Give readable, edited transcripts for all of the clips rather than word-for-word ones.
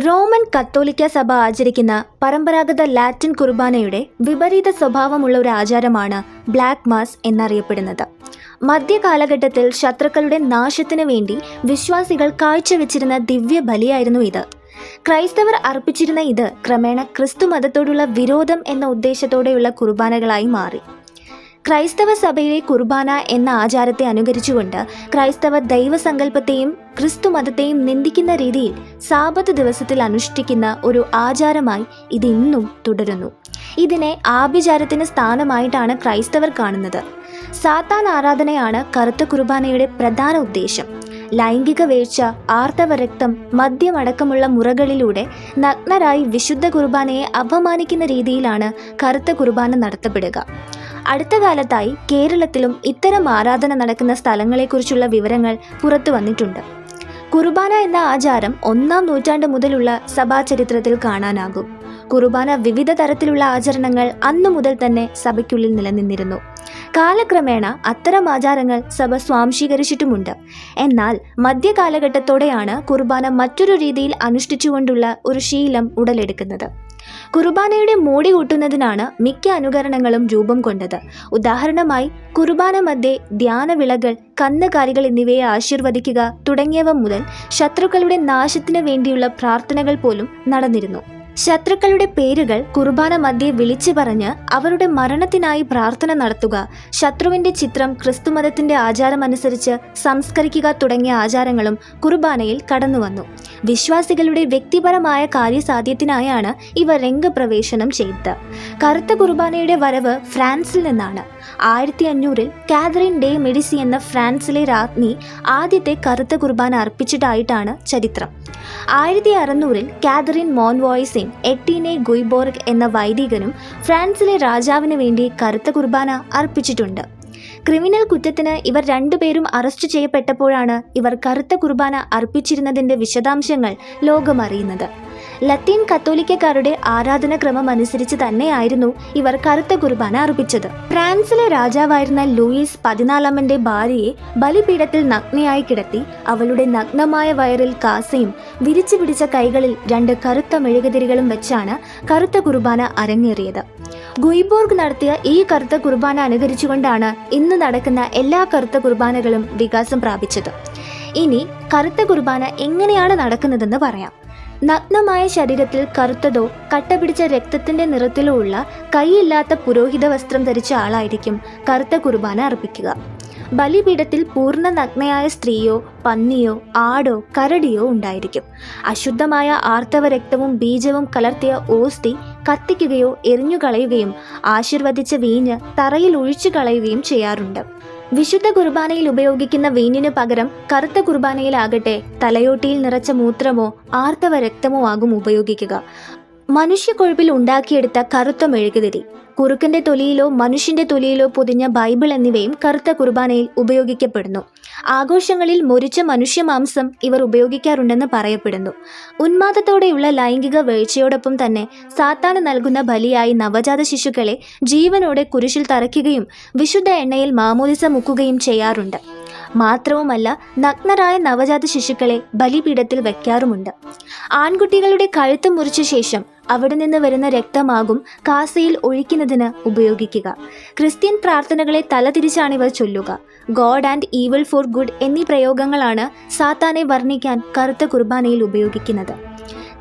Roman കത്തോലിക്ക സഭ ആചരിക്കുന്ന പരമ്പരാഗത ലാറ്റിൻ കുർബാനയുടെ വിപരീത സ്വഭാവമുള്ള ഒരു ആചാരമാണ് ബ്ലാക്ക് മാസ് എന്നറിയപ്പെടുന്നത്. മധ്യകാലഘട്ടത്തിൽ ശത്രുക്കളുടെ നാശത്തിനു വേണ്ടി വിശ്വാസികൾ കാഴ്ചവെച്ചിരുന്ന ദിവ്യ ബലിയായിരുന്നു ഇത്. ക്രൈസ്തവർ അർപ്പിച്ചിരുന്ന ഇത് ക്രമേണ ക്രിസ്തു മതത്തോടുള്ള വിരോധം എന്ന ഉദ്ദേശത്തോടെയുള്ള കുർബാനകളായി മാറി. ക്രൈസ്തവ സഭയിലെ കുർബാന എന്ന ആചാരത്തെ അനുകരിച്ചുകൊണ്ട് ക്രൈസ്തവ ദൈവസങ്കല്പത്തെയും ക്രിസ്തു മതത്തെയും നിന്ദിക്കുന്ന രീതിയിൽ സാബത്ത് ദിവസത്തിൽ അനുഷ്ഠിക്കുന്ന ഒരു ആചാരമായി ഇത് ഇന്നും തുടരുന്നു. ഇതിനെ ആഭിചാരത്തിന് സ്ഥാനമായിട്ടാണ് ക്രൈസ്തവർ കാണുന്നത്. സാത്താൻ ആരാധനയാണ് കറുത്ത കുർബാനയുടെ പ്രധാന ഉദ്ദേശം. ലൈംഗിക വീഴ്ച, ആർത്തവ രക്തം, മദ്യമടക്കമുള്ള മുറകളിലൂടെ നഗ്നരായി വിശുദ്ധ കുർബാനയെ അപമാനിക്കുന്ന രീതിയിലാണ് കറുത്ത കുർബാന നടത്തപ്പെടുക. അടുത്ത കാലത്തായി കേരളത്തിലും ഇത്തരം ആരാധന നടക്കുന്ന സ്ഥലങ്ങളെക്കുറിച്ചുള്ള വിവരങ്ങൾ പുറത്തു വന്നിട്ടുണ്ട്. കുർബാന എന്ന ആചാരം 1-ാം നൂറ്റാണ്ട് മുതലുള്ള സഭാചരിത്രത്തിൽ കാണാനാകും. കുർബാന വിവിധ തരത്തിലുള്ള ആചരണങ്ങൾ അന്നു മുതൽ തന്നെ സഭയ്ക്കുള്ളിൽ നിലനിന്നിരുന്നു. കാലക്രമേണ അത്തരം ആചാരങ്ങൾ സഭ സ്വാംശീകരിച്ചിട്ടുമുണ്ട്. എന്നാൽ മധ്യകാലഘട്ടത്തോടെയാണ് കുർബാന മറ്റൊരു രീതിയിൽ അനുഷ്ഠിച്ചുകൊണ്ടുള്ള ഒരു ശീലം ഉടലെടുക്കുന്നത്. കുർബാനയുടെ മോടി കൂട്ടുന്നതിനാണ് മിക്ക അനുകരണങ്ങളും രൂപം കൊണ്ടത്. ഉദാഹരണമായി കുർബാന മധ്യേ ധ്യാനവിളകൾ, കന്നുകാലികൾ എന്നിവയെ ആശീർവദിക്കുക തുടങ്ങിയവ മുതൽ ശത്രുക്കളുടെ നാശത്തിനു വേണ്ടിയുള്ള പ്രാർത്ഥനകൾ പോലും നടന്നിരുന്നു. ശത്രുക്കളുടെ പേരുകൾ കുർബാന മധ്യേ വിളിച്ചു പറഞ്ഞ് അവരുടെ മരണത്തിനായി പ്രാർത്ഥന നടത്തുക, ശത്രുവിൻ്റെ ചിത്രം ക്രിസ്തുമതത്തിൻ്റെ ആചാരമനുസരിച്ച് സംസ്കരിക്കുക തുടങ്ങിയ ആചാരങ്ങളും കുർബാനയിൽ കടന്നുവന്നു. വിശ്വാസികളുടെ വ്യക്തിപരമായ കാര്യസാധ്യത്തിനായാണ് ഇവ രംഗപ്രവേശനം ചെയ്തത്. കറുത്ത കുർബാനയുടെ വരവ് ഫ്രാൻസിൽ നിന്നാണ്. 1500-ൽ കാതറിൻ ഡെ മെഡിസി എന്ന ഫ്രാൻസിലെ രാജ്ഞി ആദ്യത്തെ കറുത്ത കുർബാന അർപ്പിച്ചിട്ടായിട്ടാണ് ചരിത്രം. 1600-ൽ കാതറിൻ മോൺവോയ്സിൻ എട്ടീനെ ഗുയ്ബോർഗ് എന്ന വൈദികനും ഫ്രാൻസിലെ രാജാവിന് വേണ്ടി കറുത്ത കുർബാന അർപ്പിച്ചിട്ടുണ്ട്. ക്രിമിനൽ കുറ്റത്തിന് ഇവർ രണ്ടുപേരും അറസ്റ്റ് ചെയ്യപ്പെട്ടപ്പോഴാണ് ഇവർ കറുത്ത കുർബാന അർപ്പിച്ചിരുന്നതിൻ്റെ വിശദാംശങ്ങൾ ലോകമറിയുന്നത്. ലത്തീൻ കത്തോലിക്കക്കാരുടെ ആരാധനാക്രമം അനുസരിച്ച് തന്നെയായിരുന്നു ഇവർ കറുത്ത കുർബാന അർപ്പിച്ചത്. ഫ്രാൻസിലെ രാജാവായിരുന്ന ലൂയിസ് 14-ന്റെ ഭാര്യയെ ബലിപീഠത്തിൽ നഗ്നയായി കിടത്തി അവളുടെ നഗ്നമായ വയറിൽ കാസയും വിരിച്ചു പിടിച്ച കൈകളിൽ 2 കറുത്ത മെഴുകുതിരികളും വെച്ചാണ് കറുത്ത കുർബാന അരങ്ങേറിയത്. ഗുയ്ബോർഗ് നടത്തിയ ഈ കറുത്ത കുർബാന അനുകരിച്ചുകൊണ്ടാണ് ഇന്ന് നടക്കുന്ന എല്ലാ കറുത്ത കുർബാനകളും വികാസം പ്രാപിച്ചത്. ഇനി കറുത്ത കുർബാന എങ്ങനെയാണ് നടക്കുന്നതെന്ന് പറയാം. നഗ്നമായ ശരീരത്തിൽ കറുത്തതോ കട്ടപിടിച്ച രക്തത്തിന്റെ നിറത്തിലോ ഉള്ള കൈയില്ലാത്ത പുരോഹിത വസ്ത്രം ധരിച്ച ആളായിരിക്കും കറുത്ത കുർബാന അർപ്പിക്കുക. ബലിപീഠത്തിൽ പൂർണ്ണ നഗ്നയായ സ്ത്രീയോ പന്നിയോ ആടോ കരടിയോ ഉണ്ടായിരിക്കും. അശുദ്ധമായ ആർത്തവ രക്തവും ബീജവും കലർത്തിയ ഓസ്തി കത്തിക്കുകയോ എറിഞ്ഞുകളയുകയും ആശീർവദിച്ച വീഞ്ഞ് തറയിൽ ഒഴിച്ചു കളയുകയും ചെയ്യാറുണ്ട്. വിശുദ്ധ കുർബാനയിൽ ഉപയോഗിക്കുന്ന വീഞ്ഞിനു പകരം കറുത്ത കുർബാനയിലാകട്ടെ തലയോട്ടിയിൽ നിറച്ച മൂത്രമോ ആർത്തവ രക്തമോ ആകും ഉപയോഗിക്കുക. മനുഷ്യക്കൊഴുപ്പിൽ ഉണ്ടാക്കിയെടുത്ത കറുത്ത മെഴുകുതിരി, കുറുക്കൻ്റെ തൊലിയിലോ മനുഷ്യൻ്റെ തൊലിയിലോ പൊതിഞ്ഞ ബൈബിൾ എന്നിവയും കറുത്ത കുർബാനയിൽ ഉപയോഗിക്കപ്പെടുന്നു. ആഘോഷങ്ങളിൽ മുറിച്ച മനുഷ്യമാംസം ഇവർ ഉപയോഗിക്കാറുണ്ടെന്ന് പറയപ്പെടുന്നു. ഉന്മാദത്തോടെയുള്ള ലൈംഗിക വീഴ്ചയോടൊപ്പം തന്നെ സാത്താന് നൽകുന്ന ബലിയായി നവജാത ശിശുക്കളെ ജീവനോടെ കുരിശിൽ തറയ്ക്കുകയും വിശുദ്ധ എണ്ണയിൽ മാമോദിസ മുക്കുകയും ചെയ്യാറുണ്ട്. മാത്രവുമല്ല, നഗ്നരായ നവജാത ശിശുക്കളെ ബലിപീഠത്തിൽ വയ്ക്കാറുമുണ്ട്. ആൺകുട്ടികളുടെ കഴുത്ത് മുറിച്ച ശേഷം അവിടെ നിന്ന് വരുന്ന രക്തമാകും കാസയിൽ ഒഴിക്കുന്നതിന് ഉപയോഗിക്കുക. ക്രിസ്ത്യൻ പ്രാർത്ഥനകളെ തലതിരിച്ചാണിവർ ചൊല്ലുക. God and evil four good എന്നീ പ്രയോഗങ്ങളാണ് സാത്താനെ വർണ്ണിക്കാൻ കറുത്ത കുർബാനയിൽ ഉപയോഗിക്കുന്നത്.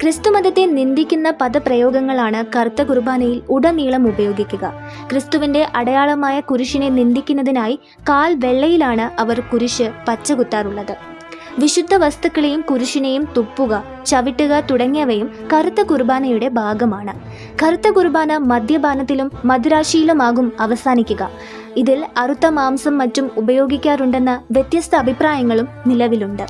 ക്രിസ്തുമതത്തെ നിന്ദിക്കുന്ന പദപ്രയോഗങ്ങളാണ് കറുത്ത കുർബാനയിൽ ഉടനീളം ഉപയോഗിക്കുക. ക്രിസ്തുവിൻ്റെ അടയാളമായ കുരിശിനെ നിന്ദിക്കുന്നതിനായി കാൽ വെള്ളയിലാണ് അവർ കുരിശ് പച്ചകുത്താറുള്ളത്. വിശുദ്ധ വസ്തുക്കളെയും കുരിശിനെയും തുപ്പുക, ചവിട്ടുക തുടങ്ങിയവയും കറുത്ത കുർബാനയുടെ ഭാഗമാണ്. കറുത്ത കുർബാന മദ്യപാനത്തിലും മദിരാശിയിലുമാകും അവസാനിക്കുക. ഇതിൽ അറുത്ത മാംസം മറ്റും ഉപയോഗിക്കാറുണ്ടെന്ന വ്യത്യസ്ത അഭിപ്രായങ്ങളും നിലവിലുണ്ട്.